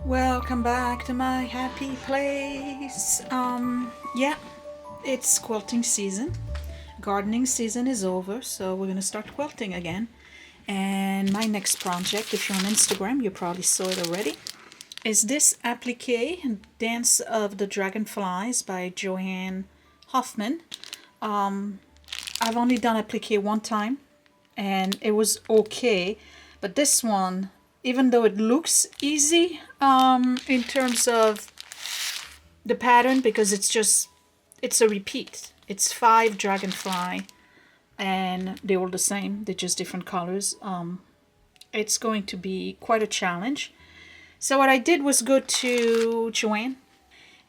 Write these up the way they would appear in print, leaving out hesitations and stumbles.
Welcome back to my happy place. Yeah, it's quilting season. Gardening season is over, so we're gonna start quilting again. And my next project, if you're on Instagram, you probably saw it already, is this appliqué, Dance of the Dragonflies by JoAnn Hoffman. I've only done appliqué one time, and it was okay, but this one, even though it looks easy in terms of the pattern, because it's a repeat. It's 5 dragonfly and they're all the same, they're just different colors. It's going to be quite a challenge. So what I did was go to JoAnn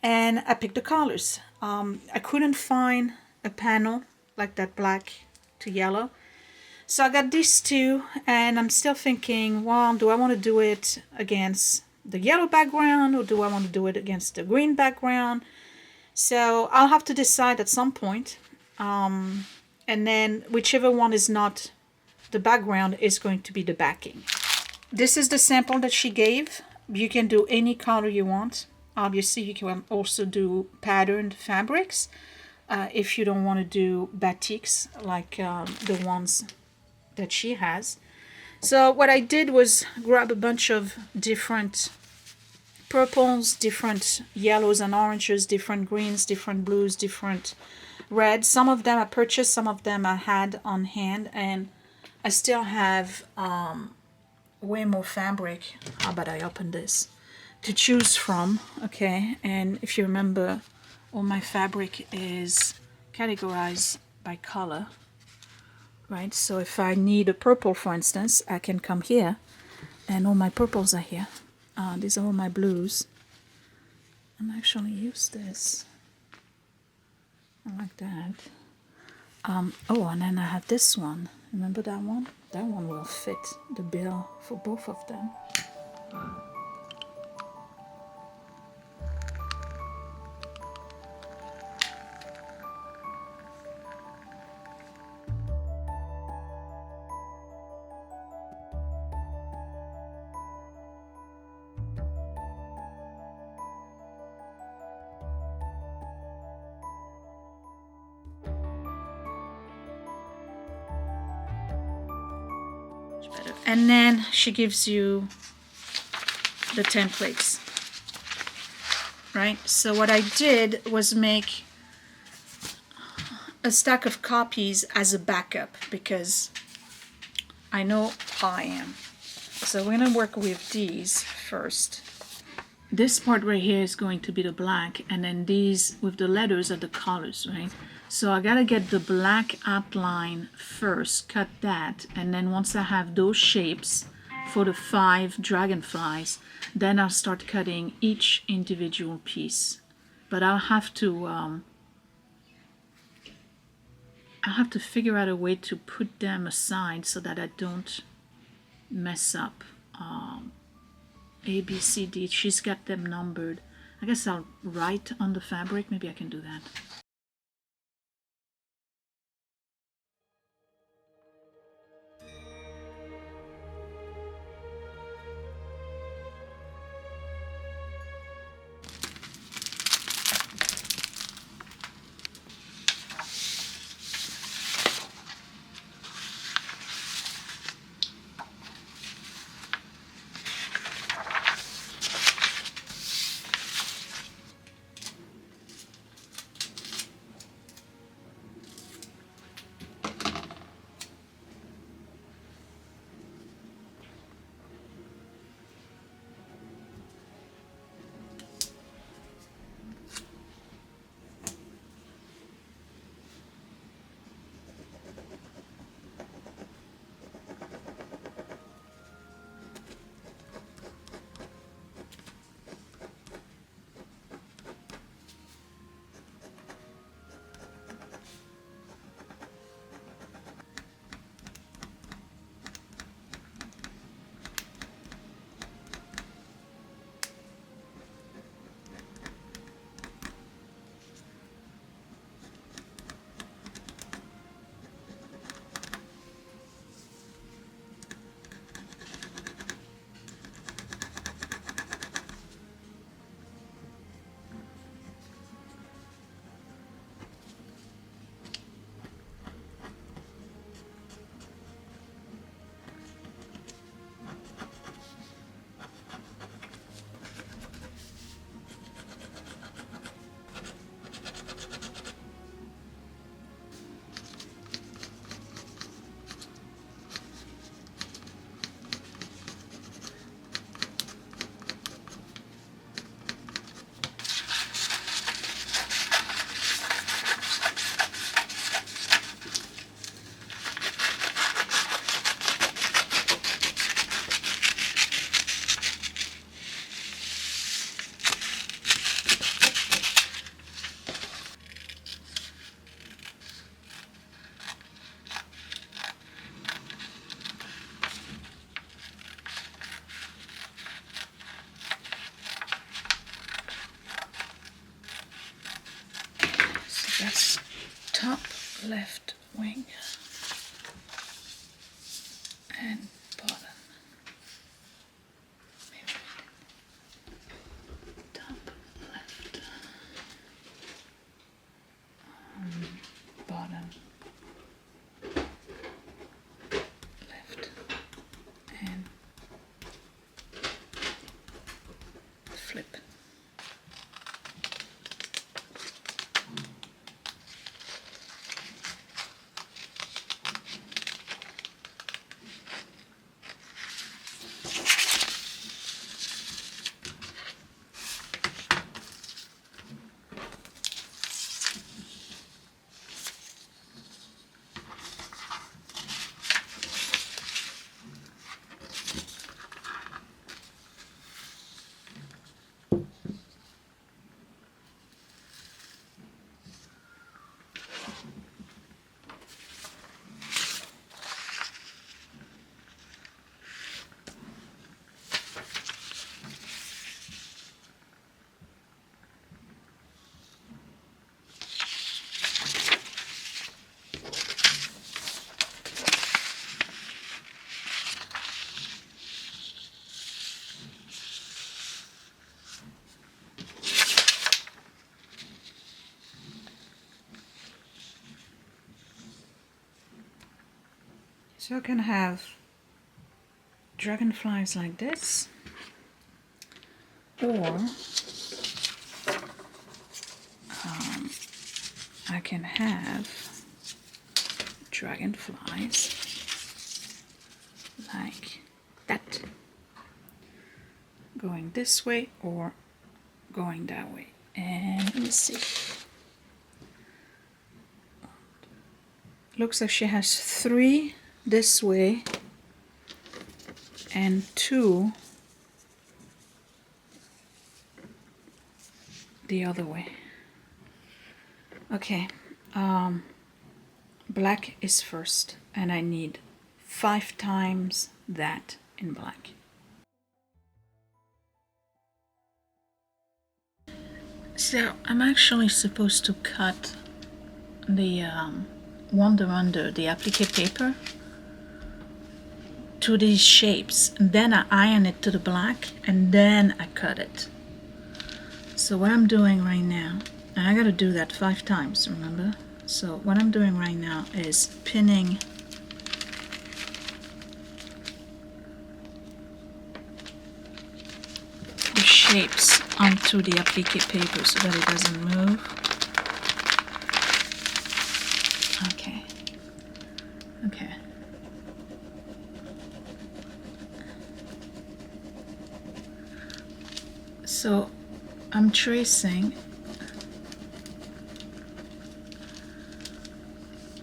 and I picked the colors. I couldn't find a panel like that black to yellow. So I got these two, and I'm still thinking, well, do I want to do it against the yellow background or do I want to do it against the green background? So I'll have to decide at some point. And then whichever one is not the background is going to be the backing. This is the sample that she gave. You can do any color you want. Obviously, you can also do patterned fabrics if you don't want to do batiks like the ones that she has. So what I did was grab a bunch of different purples, different yellows and oranges, different greens, different blues, different reds. Some of them I purchased, some of them I had on hand, and I still have way more fabric. How about I open this? To choose from, okay? And if you remember, all my fabric is categorized by color. Right, so if I need a purple, for instance, I can come here, and all my purples are here. These are all my blues. I'm actually use this. I like that. Oh, and then I have this one. Remember that one? That one will fit the bill for both of them. And then she gives you the templates, right? So what I did was make a stack of copies as a backup because I know how I am. So we're gonna work with these first. This part right here is going to be the black, and then these with the letters are the colors, right? So I gotta get the black outline first, cut that, and then once I have those shapes for the 5 dragonflies, then I'll start cutting each individual piece. But I'll have to figure out a way to put them aside so that I don't mess up. A, B, C, D. She's got them numbered. I guess I'll write on the fabric. Maybe I can do that. left wing and bottom. Top left, bottom left, and flip. So I can have dragonflies like this, or I can have dragonflies like that, going this way or going that way. And let me see. Looks like she has 3 this way and 2 the other way. Okay, black is first, and I need 5 times that in black. So I'm actually supposed to cut the wonder under the appliqué paper to these shapes, and then I iron it to the black, and then I cut it. So what I'm doing right now, and I gotta do that 5 times, remember? So what I'm doing right now is pinning the shapes onto the appliqué paper so that it doesn't move. Okay. Okay. So I'm tracing,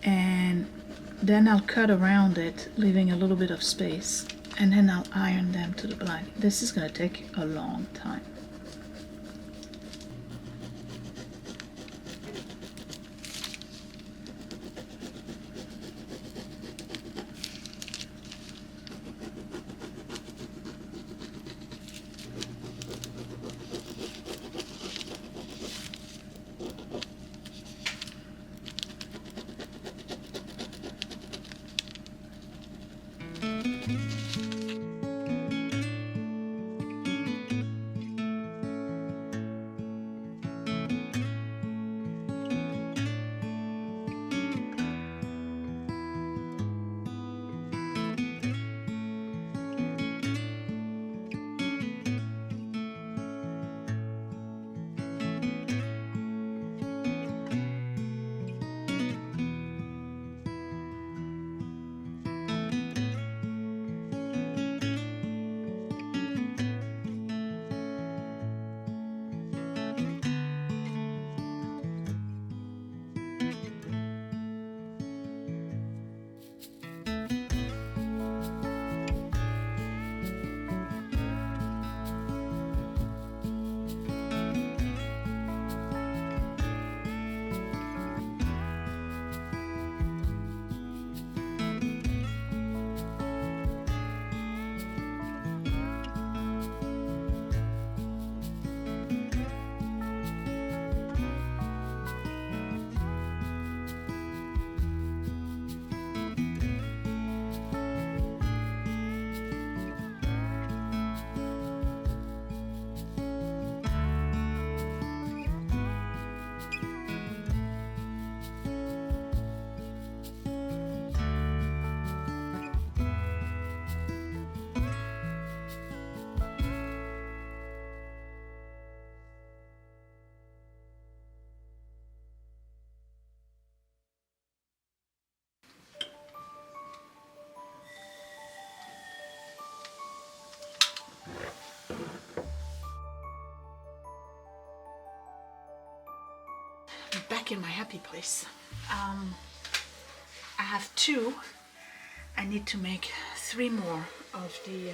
and then I'll cut around it, leaving a little bit of space, and then I'll iron them to the black. This is going to take a long time. back in my happy place. I have 2. I need to make 3 more of the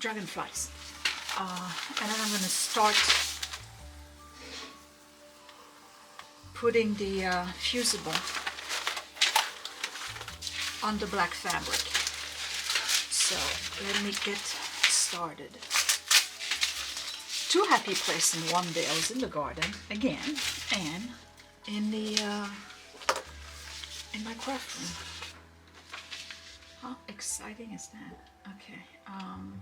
Dragonflies. And then I'm going to start putting the fusible on the black fabric. So let me get started. 2 happy places in one day. I was in the garden again and in the in my craft room. How exciting is that? Okay. I'm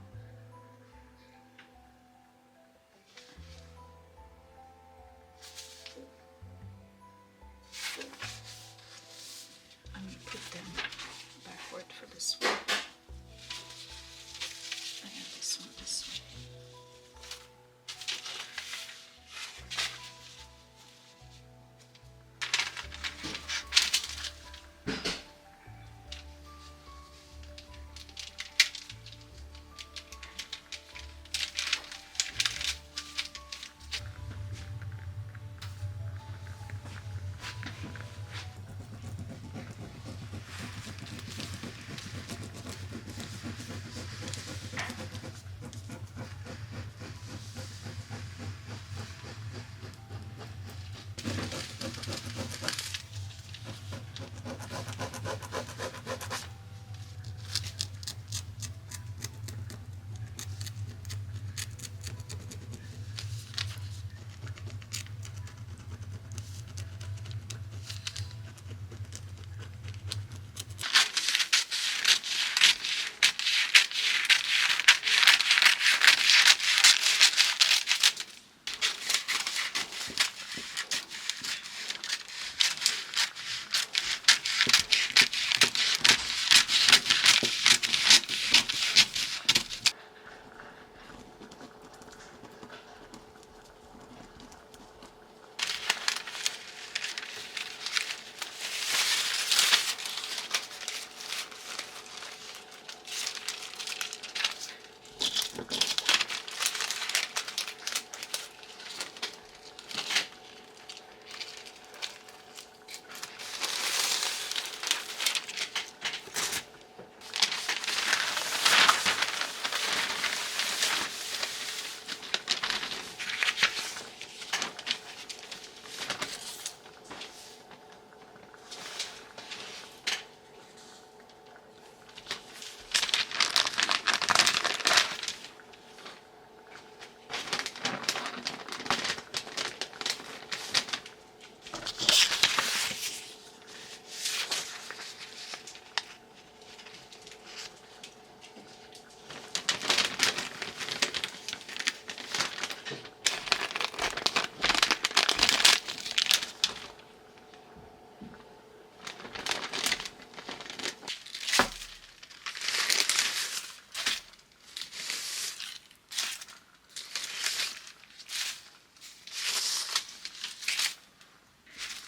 going to put them backward for this one. And this one this way.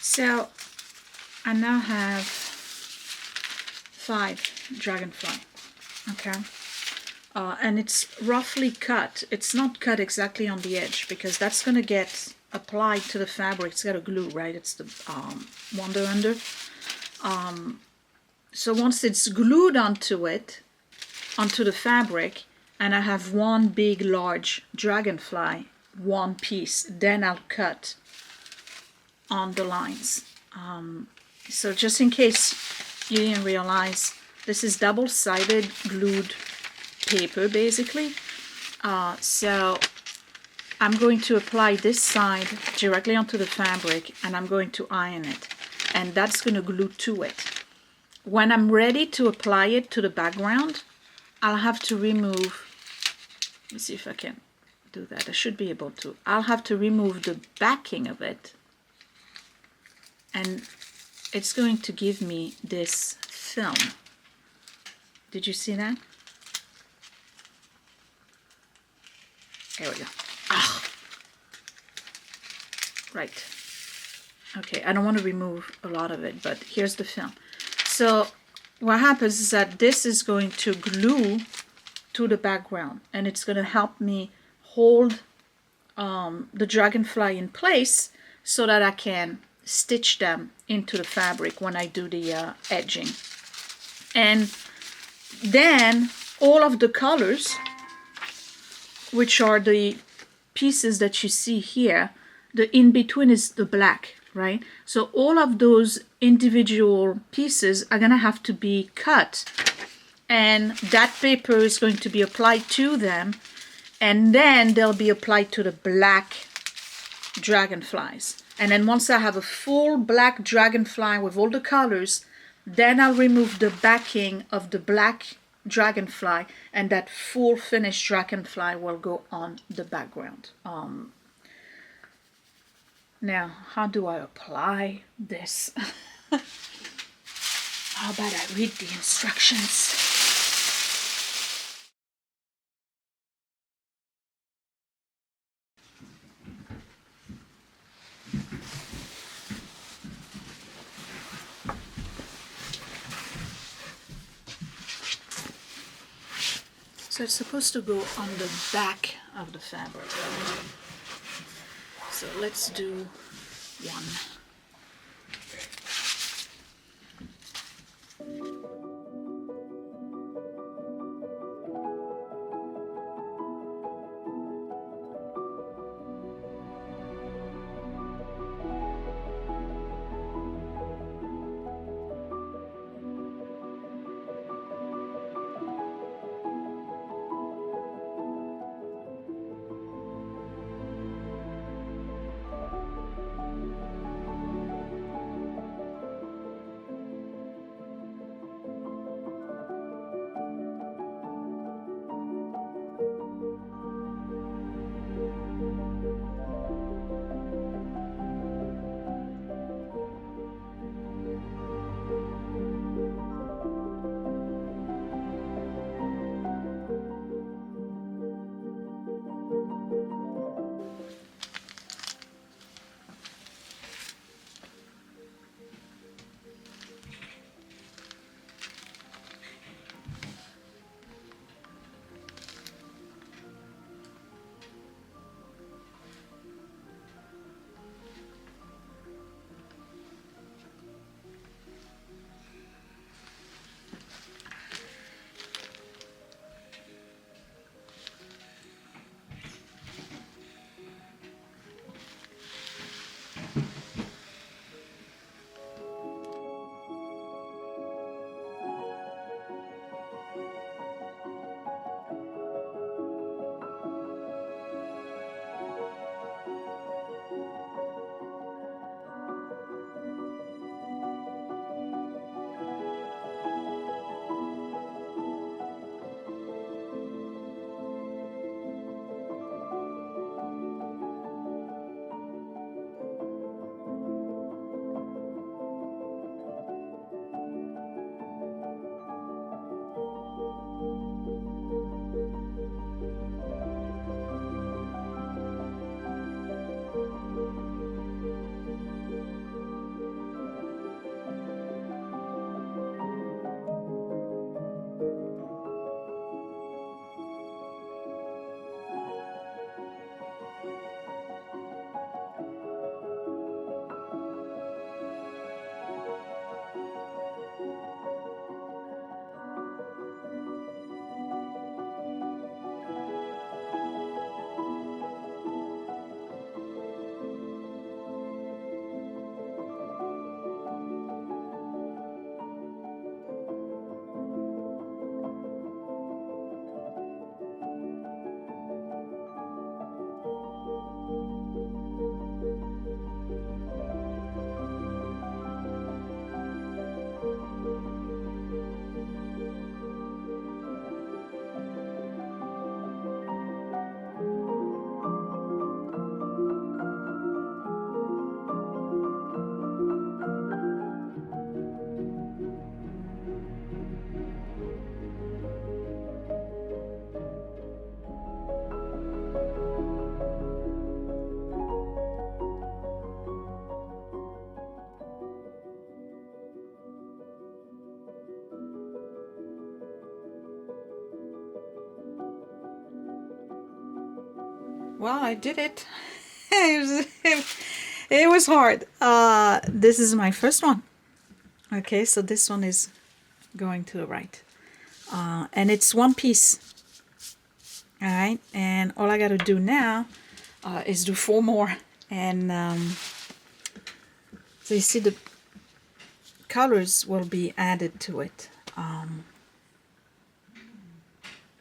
So I now have 5 dragonfly, okay, and it's roughly cut. It's not cut exactly on the edge because that's going to get applied to the fabric. It's got a glue, right? It's the Wonder Under. So once it's glued onto it, onto the fabric, and I have one big large dragonfly, one piece, then I'll cut on the lines. So just in case you didn't realize, this is double-sided glued paper basically. So I'm going to apply this side directly onto the fabric and I'm going to iron it, and that's going to glue to it. When I'm ready to apply it to the background, I'll have to remove, let me see if I can do that. I should be able to. I'll have to remove the backing of it, and it's going to give me this film. Did you see that? There we go. Ah. Right. Okay, I don't want to remove a lot of it, but here's the film. So what happens is that this is going to glue to the background, and it's going to help me hold the dragonfly in place so that I can stitch them into the fabric when I do the edging. And then all of the colors, which are the pieces that you see here, the in between is the black, right? So all of those individual pieces are gonna have to be cut, and that paper is going to be applied to them, and then they'll be applied to the black dragonflies. And then once I have a full black dragonfly with all the colors, then I'll remove the backing of the black dragonfly, and that full finished dragonfly will go on the background. Now, how do I apply this? How about I read the instructions? So it's supposed to go on the back of the fabric. So let's do one. well, I did it. It was hard. This is my first one. Okay, so this one is going to the right. And it's one piece. All right, and all I got to do now is do 4 more. And so you see the colors will be added to it.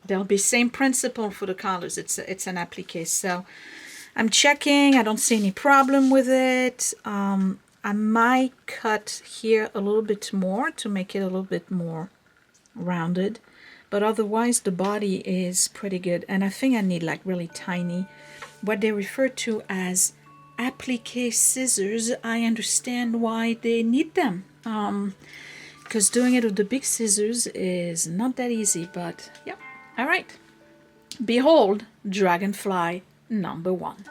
There'll be same principle for the colors. It's an applique. So I'm checking. I don't see any problem with it. I might cut here a little bit more to make it a little bit more rounded, but otherwise the body is pretty good. And I think I need like really tiny, what they refer to as applique scissors. I understand why they need them, because doing it with the big scissors is not that easy. But yeah. All right, behold Dragonfly number 1.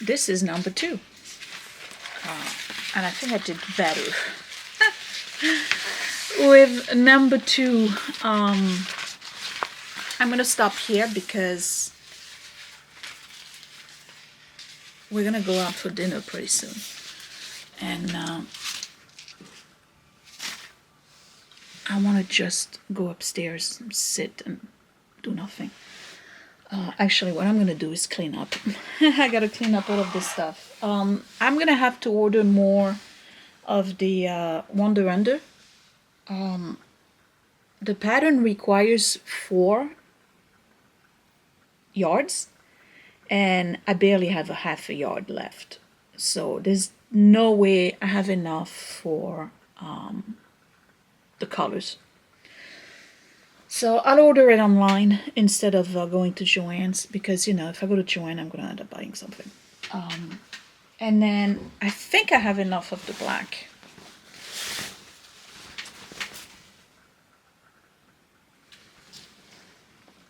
This is number 2, and I think I did better with number 2. I'm gonna stop here because we're gonna go out for dinner pretty soon, and I want to just go upstairs and sit and do nothing. Actually, what I'm going to do is clean up. I got to clean up all of this stuff. I'm going to have to order more of the Wonder Under. The pattern requires 4 yards, and I barely have a half a yard left. So there's no way I have enough for the colors. So I'll order it online instead of going to JoAnn's, because, you know, if I go to JoAnn, I'm going to end up buying something. And then I think I have enough of the black.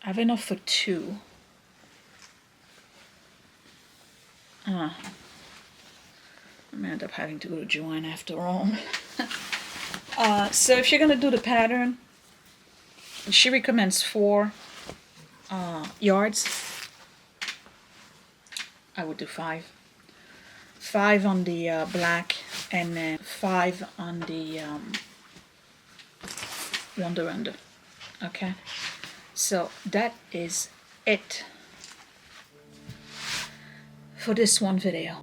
I have enough for 2. I may end up having to go to JoAnn after all. So if you're going to do the pattern, she recommends 4 yards. I would do 5. 5 on the black, and then 5 on the Wonder Under. Okay, so that is it for this one video.